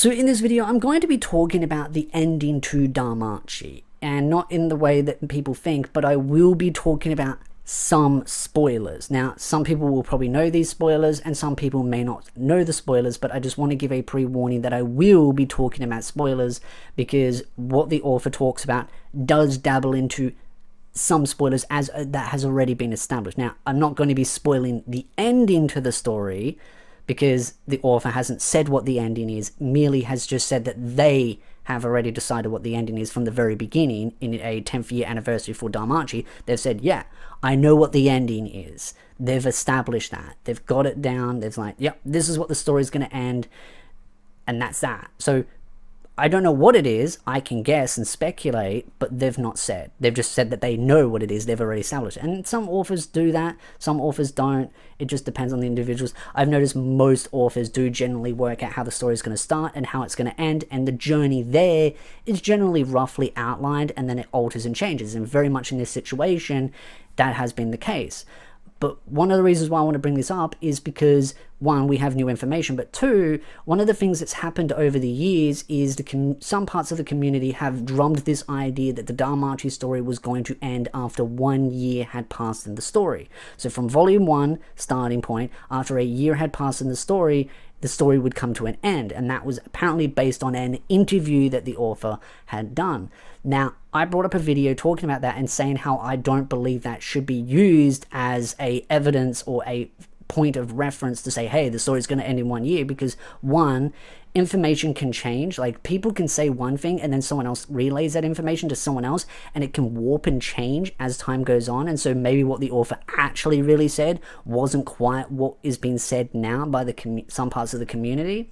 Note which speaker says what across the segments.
Speaker 1: So in this video, I'm going to be talking about the ending to DanMachi, and not in the way that people think, but I will be talking about some spoilers. Now, some people will probably know these spoilers, and some people may not know the spoilers, but I just want to give a pre-warning that I will be talking about spoilers, because what the author talks about does dabble into some spoilers as that has already been established. Now, I'm not going to be spoiling the ending to the story, because the author hasn't said what the ending is, merely has just said that they have already decided what the ending is from the very beginning. In a 10th year anniversary for DanMachi, they've said, yeah, I know what the ending is. They've established that. They've got it down. They've like, yep, this is what the story's going to end, and that's that. So I don't know what it is. I can guess and speculate, but they've not said. They've just said that they know what it is. They've already established it. And some authors do that. Some authors don't. It just depends on the individuals. I've noticed most authors do generally work out how the story is going to start and how it's going to end. And the journey there is generally roughly outlined, and then it alters and changes. And very much in this situation, that has been the case. But one of the reasons why I want to bring this up is because, one, we have new information, but two, one of the things that's happened over the years is some parts of the community have drummed this idea that the DanMachi story was going to end after 1 year had passed in the story. So from volume 1, starting point, after a year had passed in the story would come to an end, and that was apparently based on an interview that the author had done. Now, I brought up a video talking about that and saying how I don't believe that should be used as a evidence or a point of reference to say, hey, the story's going to end in 1 year, because one, information can change. Like, people can say one thing and then someone else relays that information to someone else, and it can warp and change as time goes on. And so maybe what the author actually really said wasn't quite what is being said now by some parts of the community.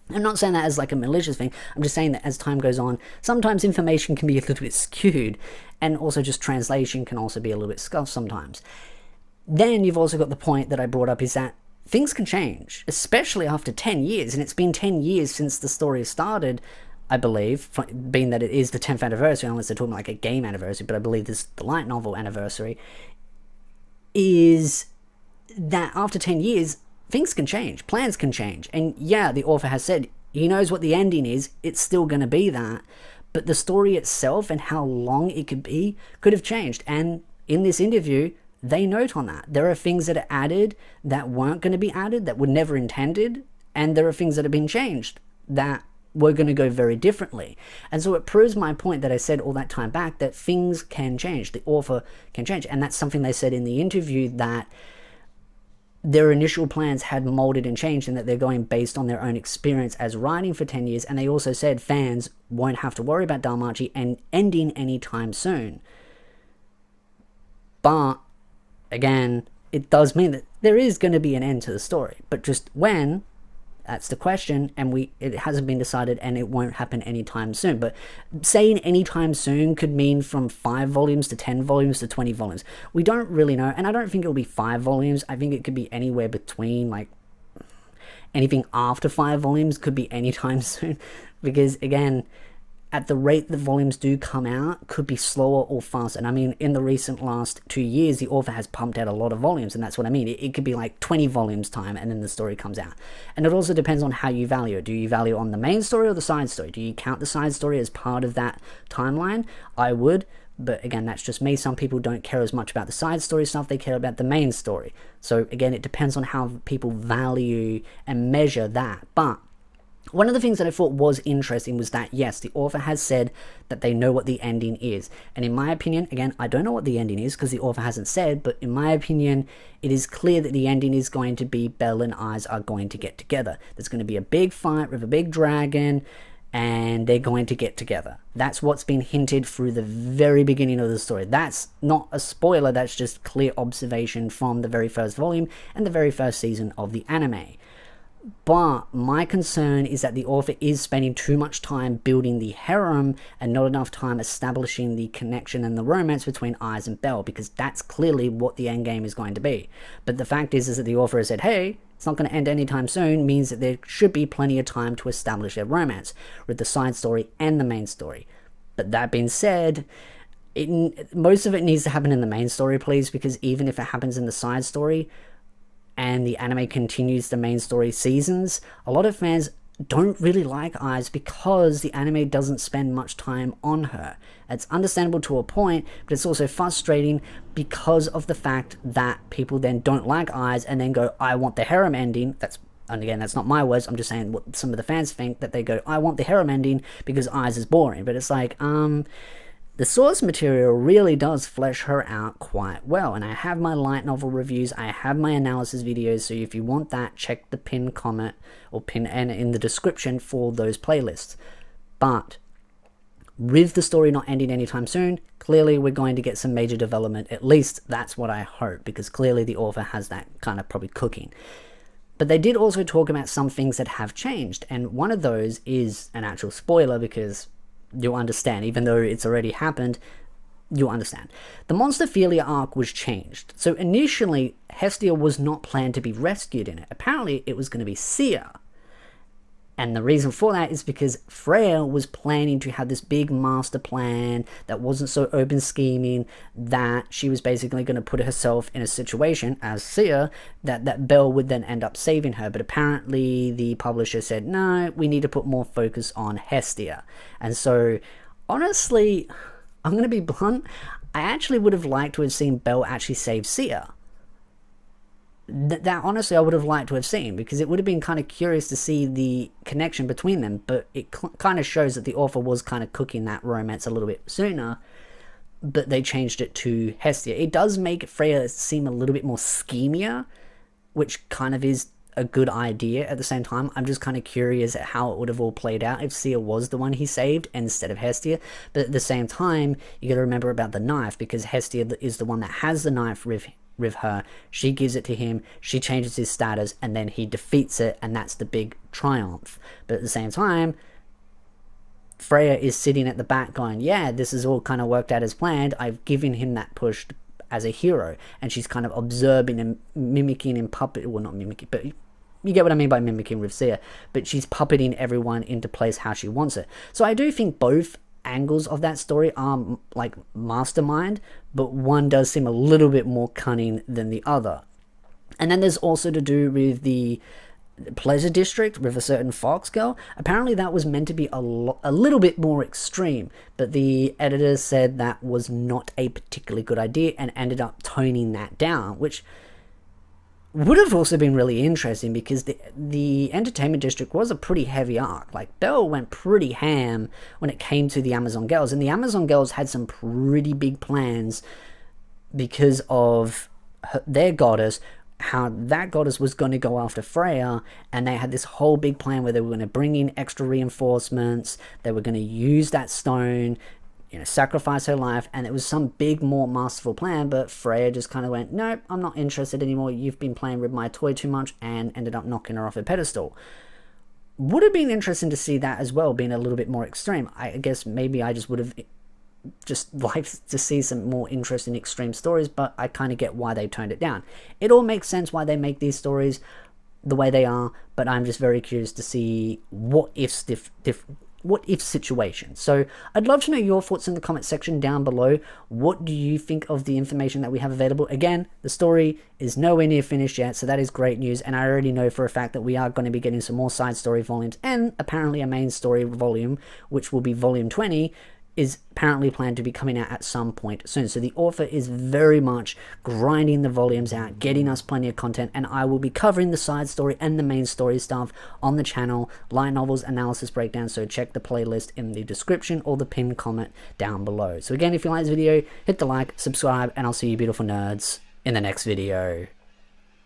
Speaker 1: I'm not saying that as like a malicious thing. I'm just saying that as time goes on, sometimes information can be a little bit skewed, and also just translation can also be a little bit scuffed sometimes. Then you've also got the point that I brought up, is that things can change, especially after 10 years, and it's been 10 years since the story started, I believe, being that it is the 10th anniversary, unless they're talking like a game anniversary, but I believe this is the light novel anniversary, is that after 10 years, things can change, plans can change, and yeah, the author has said he knows what the ending is, it's still going to be that, but the story itself and how long it could be could have changed, and in this interview, they note on that. There are things that are added that weren't going to be added, that were never intended, and there are things that have been changed that were going to go very differently. And so it proves my point that I said all that time back, that things can change, the author can change, and that's something they said in the interview, that their initial plans had molded and changed, and that they're going based on their own experience as writing for 10 years, and they also said fans won't have to worry about DanMachi and ending anytime soon. But again, it does mean that there is going to be an end to the story, but just when, that's the question, and it hasn't been decided, and it won't happen anytime soon. But saying anytime soon could mean from 5 volumes to 10 volumes to 20 volumes. We don't really know, and I don't think it'll be 5 volumes. I think it could be anywhere between, like, anything after 5 volumes could be anytime soon, because again, at the rate the volumes do come out, could be slower or faster. And I mean, in the recent last 2 years, the author has pumped out a lot of volumes, and that's what I mean. It could be like 20 volumes time, and then the story comes out. And it also depends on how you value it. Do you value on the main story or the side story? Do you count the side story as part of that timeline? I would, but again, that's just me. Some people don't care as much about the side story stuff, they care about the main story. So again, it depends on how people value and measure that. But one of the things that I thought was interesting was that, yes, the author has said that they know what the ending is. And in my opinion, again, I don't know what the ending is because the author hasn't said, but in my opinion, it is clear that the ending is going to be Belle and Eyes are going to get together. There's going to be a big fight with a big dragon, and they're going to get together. That's what's been hinted through the very beginning of the story. That's not a spoiler, that's just clear observation from the very first volume and the very first season of the anime. But my concern is that the author is spending too much time building the harem and not enough time establishing the connection and the romance between Eyes and Belle, because that's clearly what the end game is going to be. But the fact is that the author has said, hey, it's not going to end anytime soon, means that there should be plenty of time to establish their romance with the side story and the main story. But that being said, most of it needs to happen in the main story, please, because even if it happens in the side story, and the anime continues the main story seasons, a lot of fans don't really like Eyes because the anime doesn't spend much time on her. It's understandable to a point, but it's also frustrating because of the fact that people then don't like Eyes and then go, I want the harem ending. And again, that's not my words, I'm just saying what some of the fans think, that they go, I want the harem ending because Eyes is boring. But it's like, the source material really does flesh her out quite well, and I have my light novel reviews, I have my analysis videos, so if you want that, check the pinned comment or pin and in the description for those playlists. But with the story not ending anytime soon, clearly we're going to get some major development. At least that's what I hope, because clearly the author has that kind of probably cooking. But they did also talk about some things that have changed, and one of those is an actual spoiler, because you'll understand, even though it's already happened, you'll understand. The Monsterphilia arc was changed. So initially, Hestia was not planned to be rescued in it. Apparently, it was going to be Sia. And the reason for that is because Freya was planning to have this big master plan that wasn't so open scheming, that she was basically going to put herself in a situation as Sia that Belle would then end up saving her. But apparently the publisher said, no, we need to put more focus on Hestia. And so honestly, I'm going to be blunt, I actually would have liked to have seen Belle actually save Sia. That honestly I would have liked to have seen, because it would have been kind of curious to see the connection between them, but it kind of shows that the author was kind of cooking that romance a little bit sooner, but they changed it to Hestia. It does make Freya seem a little bit more schemier, which kind of is a good idea. At the same time, I'm just kind of curious at how it would have all played out if Sia was the one he saved instead of Hestia. But at the same time, you got to remember about the knife, because Hestia is the one that has the knife with her. She gives it to him, she changes his status, and then he defeats it, and that's the big triumph. But at the same time, Freya is sitting at the back going, yeah, this is all kind of worked out as planned, I've given him that push as a hero. And she's kind of observing and mimicking and well, not mimicking, but you get what I mean by mimicking with Sia, but she's puppeting everyone into place how she wants it. So I do think both angles of that story are like mastermind, but one does seem a little bit more cunning than the other. And then there's also to do with the pleasure district with a certain fox girl. Apparently that was meant to be a little bit more extreme, but the editors said that was not a particularly good idea and ended up toning that down, which would have also been really interesting, because the entertainment district was a pretty heavy arc. Like, Belle went pretty ham when it came to the Amazon girls, and the Amazon girls had some pretty big plans because of their goddess, how that goddess was going to go after Freya, and they had this whole big plan where they were going to bring in extra reinforcements, they were going to use that stone, you know, sacrifice her life, and it was some big, more masterful plan, but Freya just kind of went, nope, I'm not interested anymore, you've been playing with my toy too much, and ended up knocking her off her pedestal. Would have been interesting to see that as well, being a little bit more extreme. I guess maybe I just would have just liked to see some more interesting extreme stories, but I kind of get why they toned it down. It all makes sense why they make these stories the way they are, but I'm just very curious to see what if situation. So I'd love to know your thoughts in the comment section down below. What do you think of the information that we have available? Again, the story is nowhere near finished yet, so that is great news, and I already know for a fact that we are going to be getting some more side story volumes, and apparently a main story volume, which will be volume 20, is apparently planned to be coming out at some point soon. So the author is very much grinding the volumes out, getting us plenty of content, and I will be covering the side story and the main story stuff on the channel, light novels, analysis breakdown, so check the playlist in the description or the pinned comment down below. So again, if you like this video, hit the like, subscribe, and I'll see you beautiful nerds in the next video.